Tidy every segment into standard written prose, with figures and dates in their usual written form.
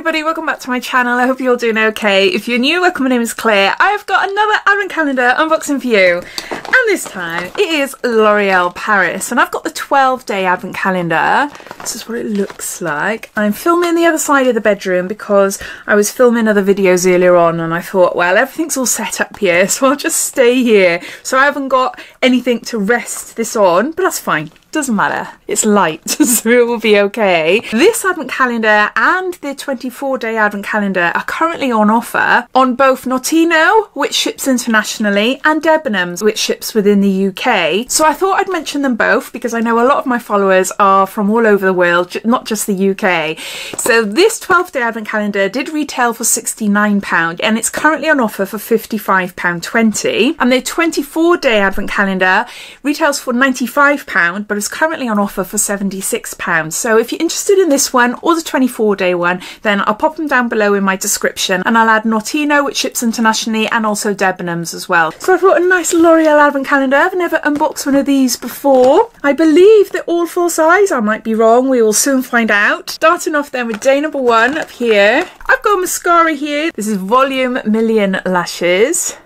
everybody, welcome back to my channel. I hope you're all doing okay. If you're new, welcome, my name is Claire. I've got another advent calendar unboxing for you. And this time it is L'Oreal Paris. And I've got the 12-day advent calendar. This is what it looks like. I'm filming the other side of the bedroom because I was filming other videos earlier on and I thought, well, everything's all set up here, so I'll just stay here. So I haven't got anything to rest this on, but that's fine. Doesn't matter, it's light, so it will be okay. This advent calendar and the 24-day advent calendar are currently on offer on both Notino, which ships internationally, and Debenhams, which ships within the UK. So I thought I'd mention them both because I know a lot of my followers are from all over the world, not just the UK. So this 12-day advent calendar did retail for £69 and it's currently on offer for £55.20. And the 24-day advent calendar retails for £95, but is currently on offer for £76. So if you're interested in this one or the 24-day one, then I'll pop them down below in my description, and I'll add Notino, which ships internationally, and also Debenhams as well. So I've got a nice L'Oreal advent calendar. I've never unboxed one of these before. I believe they're all full size. I might be wrong. We will soon find out. Starting off then with day number 1 up here. I've got mascara here. This is Volume Million Lashes.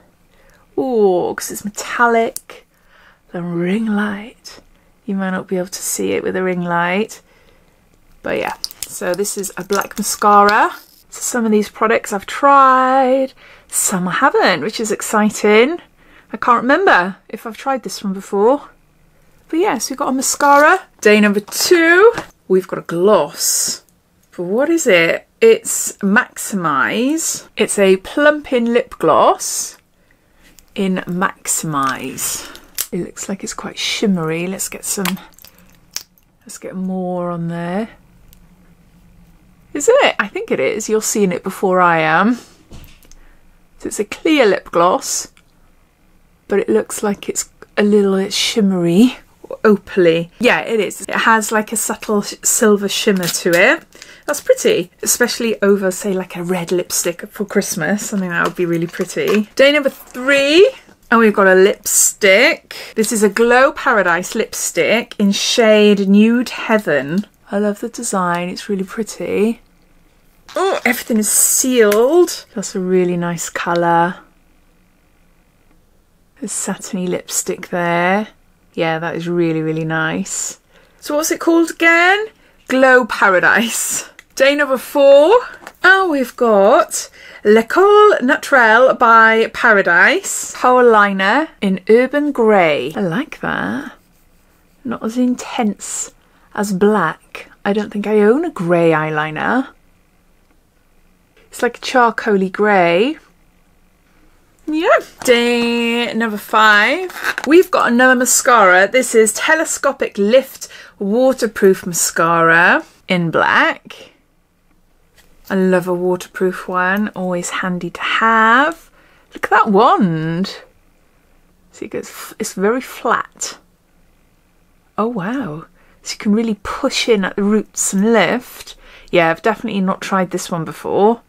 Oh, because it's metallic. The ring light. You might not be able to see it with a ring light, but yeah. So this is a black mascara. So some of these products I've tried, some I haven't, which is exciting. I can't remember if I've tried this one before, but yes, yeah, so we've got a mascara. Day number 2, we've got a gloss. But what is it? It's Maximize. It's a plumping lip gloss in Maximize. It looks like it's quite shimmery. Let's get more on there. Is it? I think it is. You're seeing it before I am. So it's a clear lip gloss, but it looks like it's a little bit shimmery or opaly. Yeah, it is. It has like a subtle silver shimmer to it. That's pretty, especially over, say, like a red lipstick for Christmas. I think that would be really pretty. Day number 3. And we've got a lipstick. This is a Glow Paradise lipstick in shade Nude Heaven. I love the design, it's really pretty. Oh, everything is sealed. That's a really nice colour. There's satiny lipstick there. Yeah, that is really, really nice. So what's it called again? Glow Paradise. Day number 4. And we've got L'École Naturelle by Paradise Power Liner in Urban Grey. I like that. Not as intense as black. I don't think I own a grey eyeliner. It's like a charcoaly grey. Yeah. Day number 5. We've got another mascara. This is Telescopic Lift Waterproof Mascara in black. I love a waterproof one, always handy to have. Look at that wand. See, it's very flat. Oh wow. So you can really push in at the roots and lift. Yeah, I've definitely not tried this one before.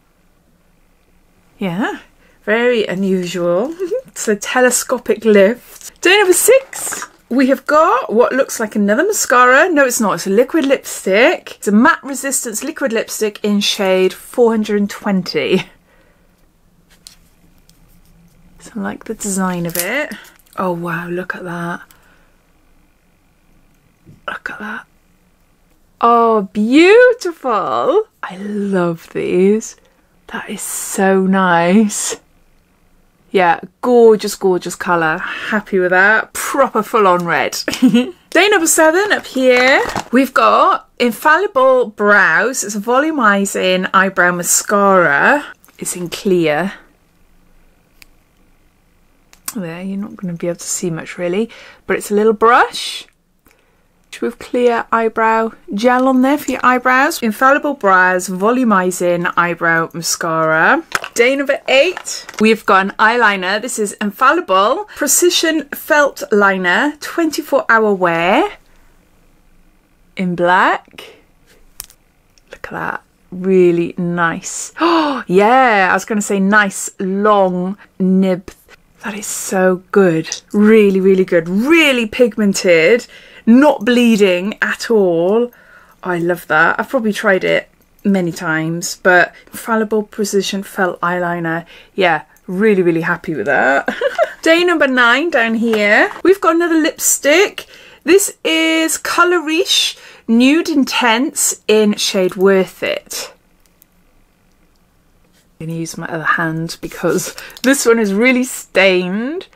Yeah, very unusual. It's a telescopic lift. Day number 6. We have got what looks like another mascara. No, it's not. It's a liquid lipstick. It's a matte resistance liquid lipstick in shade 420. So I like the design of it. Oh, wow. Look at that. Look at that. Oh, beautiful. I love these. That is so nice. Yeah, gorgeous, gorgeous colour. Happy with that. Proper full-on red. Day number 7 up here. We've got Infallible Brows. It's a volumizing eyebrow mascara. It's in clear. There, you're not going to be able to see much really. But it's a little brush with clear eyebrow gel on there for your eyebrows. Infallible Brows volumizing eyebrow mascara. Day number 8, we've got an eyeliner. This is Infallible Precision Felt Liner 24-hour wear in black. Look at that, really nice. Oh yeah, I was going to say nice long nib. That is so good. Really, really good. Really pigmented. Not bleeding at all. I love that. I've probably tried it many times, but Infallible Precision Felt Eyeliner, yeah, really, really happy with that. Day number 9 down here. We've got another lipstick. This is Colour Riche Nude Intense in shade Worth It. I'm going to use my other hand because this one is really stained.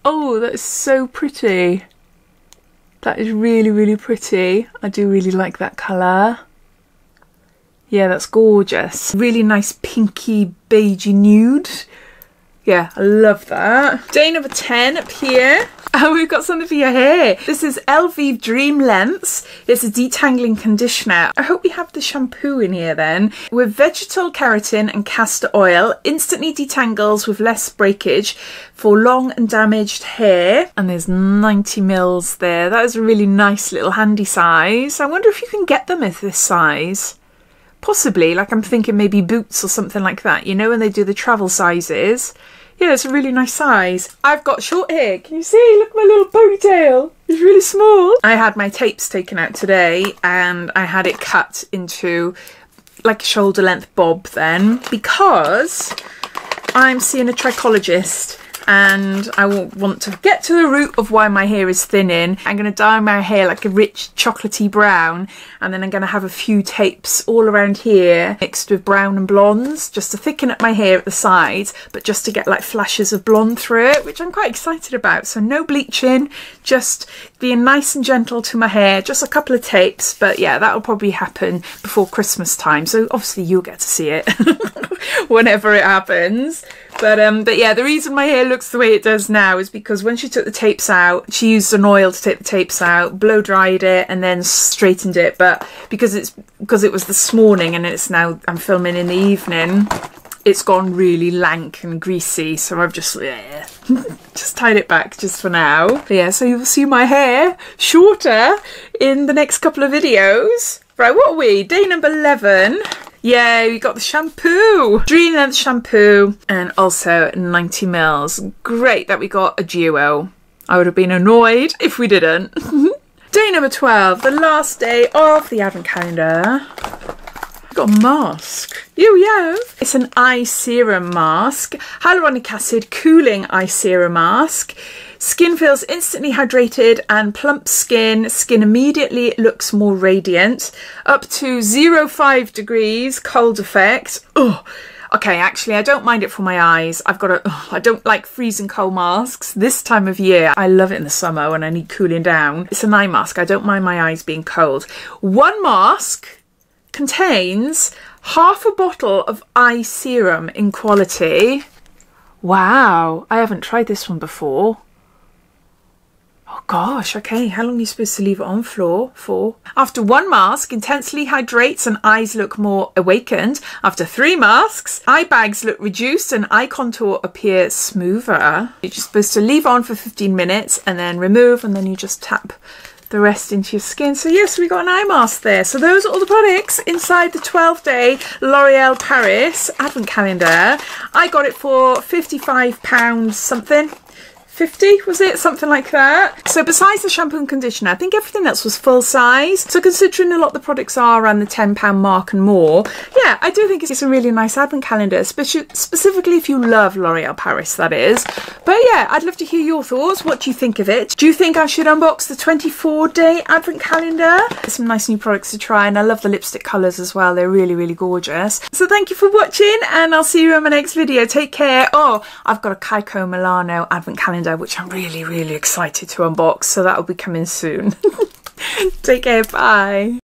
Oh, that is so pretty. That is really, really pretty. I do really like that colour. Yeah, that's gorgeous. Really nice pinky beigey nude. Yeah, I love that. Day number 10 up here. Oh, we've got something for your hair. This is LV Dream Lengths. It's a detangling conditioner. I hope we have the shampoo in here then. With vegetal keratin and castor oil, instantly detangles with less breakage for long and damaged hair. And there's 90 mils there. That is a really nice little handy size. I wonder if you can get them at this size. Possibly, like I'm thinking maybe Boots or something like that, you know, when they do the travel sizes. Yeah, it's a really nice size. I've got short hair. Can you see? Look at my little ponytail. It's really small. I had my tapes taken out today and I had it cut into like a shoulder length bob then, because I'm seeing a trichologist and I want to get to the root of why my hair is thinning. I'm going to dye my hair like a rich chocolatey brown, and then I'm going to have a few tapes all around here mixed with brown and blondes just to thicken up my hair at the sides, but just to get like flashes of blonde through it, which I'm quite excited about. So no bleaching, just being nice and gentle to my hair, just a couple of tapes. But yeah, that'll probably happen before Christmas time, so obviously you'll get to see it whenever it happens. But yeah, the reason my hair looks the way it does now is because when she took the tapes out, she used an oil to take the tapes out, blow dried it and then straightened it. But because it was this morning and it's now, I'm filming in the evening, it's gone really lank and greasy, so I've just just tied it back just for now. But yeah, so you'll see my hair shorter in the next couple of videos. Right, what are we? Day number 11. Yeah, we got the shampoo. Dream Length shampoo and also 90 mils. Great that we got a duo. I would have been annoyed if we didn't. Day number 12, the last day of the advent calendar. We've got a mask. Yeah. It's an eye serum mask. Hyaluronic acid cooling eye serum mask. Skin feels instantly hydrated and plump skin. Skin immediately looks more radiant. Up to 0.5 degrees cold effect. Oh, okay, actually I don't mind it for my eyes. I don't like freezing cold masks this time of year. I love it in the summer when I need cooling down. It's an eye mask. I don't mind my eyes being cold. One mask contains half a bottle of eye serum in quality. Wow, I haven't tried this one before. Oh gosh, okay, how long are you supposed to leave it on for? After one mask, intensely hydrates and eyes look more awakened. After 3 masks, eye bags look reduced and eye contour appears smoother. You're just supposed to leave on for 15 minutes and then remove, and then you just tap the rest into your skin. So yes, we got an eye mask there. So those are all the products inside the 12-day L'Oreal Paris advent calendar. I got it for £55 something. 50 was it? Something like that. So besides the shampoo and conditioner, I think everything else was full size. So considering a lot of the products are around the £10 mark and more, yeah, I do think it's a really nice advent calendar, specifically if you love L'Oreal Paris, that is. But yeah, I'd love to hear your thoughts. What do you think of it? Do you think I should unbox the 24-day advent calendar? There's some nice new products to try, and I love the lipstick colours as well. They're really, really gorgeous. So thank you for watching, and I'll see you in my next video. Take care. Oh, I've got a Kaiko Milano advent calendar, which I'm really, really excited to unbox, so that'll be coming soon. Take care, bye.